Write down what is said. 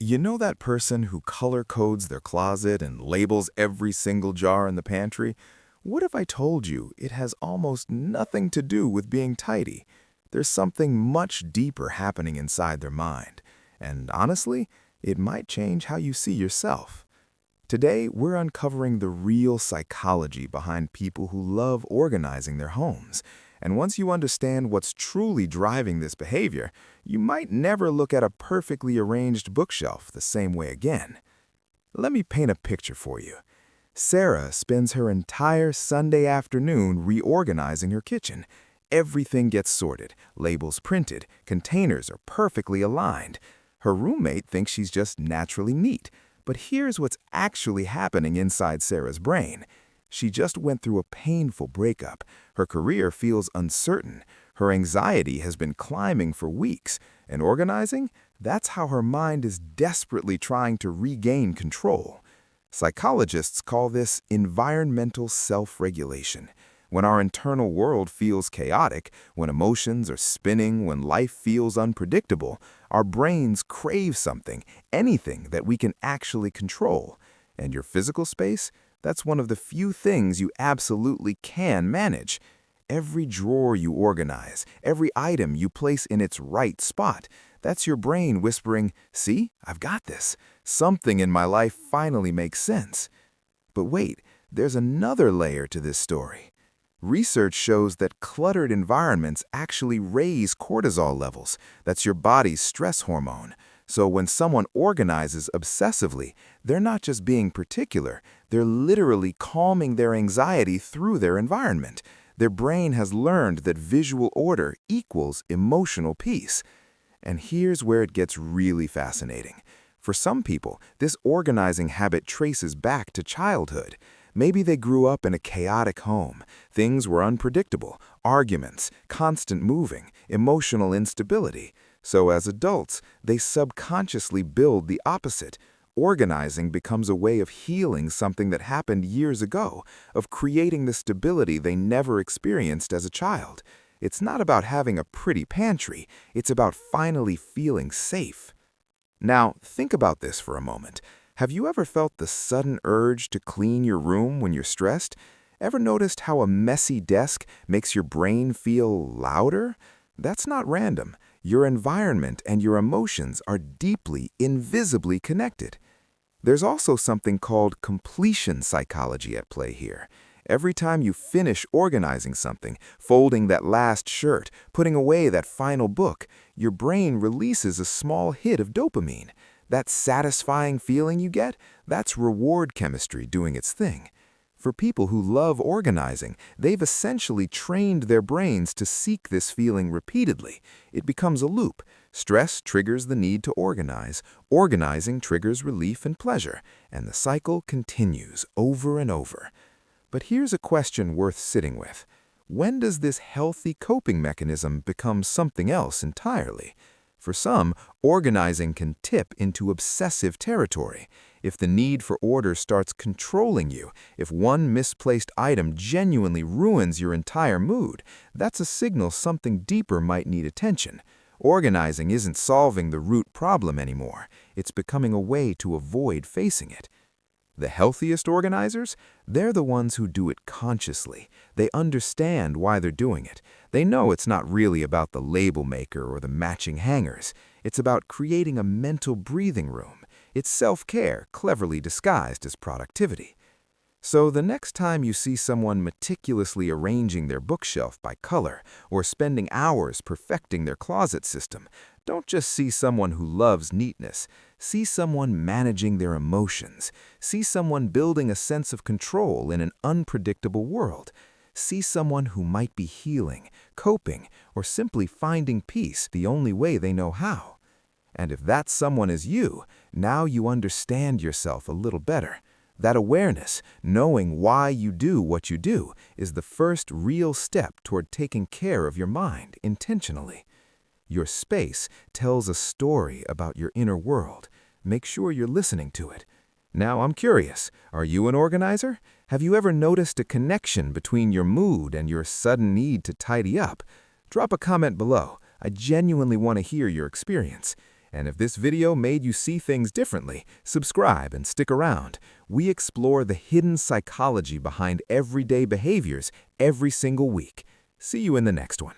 You know that person who color codes their closet and labels every single jar in the pantry? What if I told you it has almost nothing to do with being tidy? There's something much deeper happening inside their mind. And honestly, it might change how you see yourself. Today, we're uncovering the real psychology behind people who love organizing their homes. And once you understand what's truly driving this behavior, you might never look at a perfectly arranged bookshelf the same way again. Let me paint a picture for you. Sarah spends her entire Sunday afternoon reorganizing her kitchen. Everything gets sorted, labels printed, containers are perfectly aligned. Her roommate thinks she's just naturally neat. But here's what's actually happening inside Sarah's brain. She just went through a painful breakup. Her career feels uncertain. Her anxiety has been climbing for weeks. And organizing? That's how her mind is desperately trying to regain control. Psychologists call this environmental self-regulation. When our internal world feels chaotic, when emotions are spinning, when life feels unpredictable, our brains crave something, anything that we can actually control. And your physical space? That's one of the few things you absolutely can manage. Every drawer you organize, every item you place in its right spot, that's your brain whispering, "See, I've got this. Something in my life finally makes sense." But wait, there's another layer to this story. Research shows that cluttered environments actually raise cortisol levels. That's your body's stress hormone. So when someone organizes obsessively, they're not just being particular, they're literally calming their anxiety through their environment. Their brain has learned that visual order equals emotional peace. And here's where it gets really fascinating. For some people, this organizing habit traces back to childhood. Maybe they grew up in a chaotic home. Things were unpredictable, arguments, constant moving, emotional instability. So as adults, they subconsciously build the opposite. Organizing becomes a way of healing something that happened years ago, of creating the stability they never experienced as a child. It's not about having a pretty pantry, it's about finally feeling safe. Now, think about this for a moment. Have you ever felt the sudden urge to clean your room when you're stressed? Ever noticed how a messy desk makes your brain feel louder? That's not random. Your environment and your emotions are deeply, invisibly connected. There's also something called completion psychology at play here. Every time you finish organizing something, folding that last shirt, putting away that final book, your brain releases a small hit of dopamine. That satisfying feeling you get, that's reward chemistry doing its thing. For people who love organizing, they've essentially trained their brains to seek this feeling repeatedly. It becomes a loop. Stress triggers the need to organize. Organizing triggers relief and pleasure. And the cycle continues over and over. But here's a question worth sitting with. When does this healthy coping mechanism become something else entirely? For some, organizing can tip into obsessive territory. If the need for order starts controlling you, if one misplaced item genuinely ruins your entire mood, that's a signal something deeper might need attention. Organizing isn't solving the root problem anymore. It's becoming a way to avoid facing it. The healthiest organizers? They're the ones who do it consciously. They understand why they're doing it. They know it's not really about the label maker or the matching hangers. It's about creating a mental breathing room. It's self-care, cleverly disguised as productivity. So the next time you see someone meticulously arranging their bookshelf by color or spending hours perfecting their closet system, don't just see someone who loves neatness. See someone managing their emotions. See someone building a sense of control in an unpredictable world. See someone who might be healing, coping, or simply finding peace the only way they know how. And if that someone is you, now you understand yourself a little better. That awareness, knowing why you do what you do, is the first real step toward taking care of your mind intentionally. Your space tells a story about your inner world. Make sure you're listening to it. Now I'm curious, are you an organizer? Have you ever noticed a connection between your mood and your sudden need to tidy up? Drop a comment below. I genuinely want to hear your experience. And if this video made you see things differently, subscribe and stick around. We explore the hidden psychology behind everyday behaviors every single week. See you in the next one.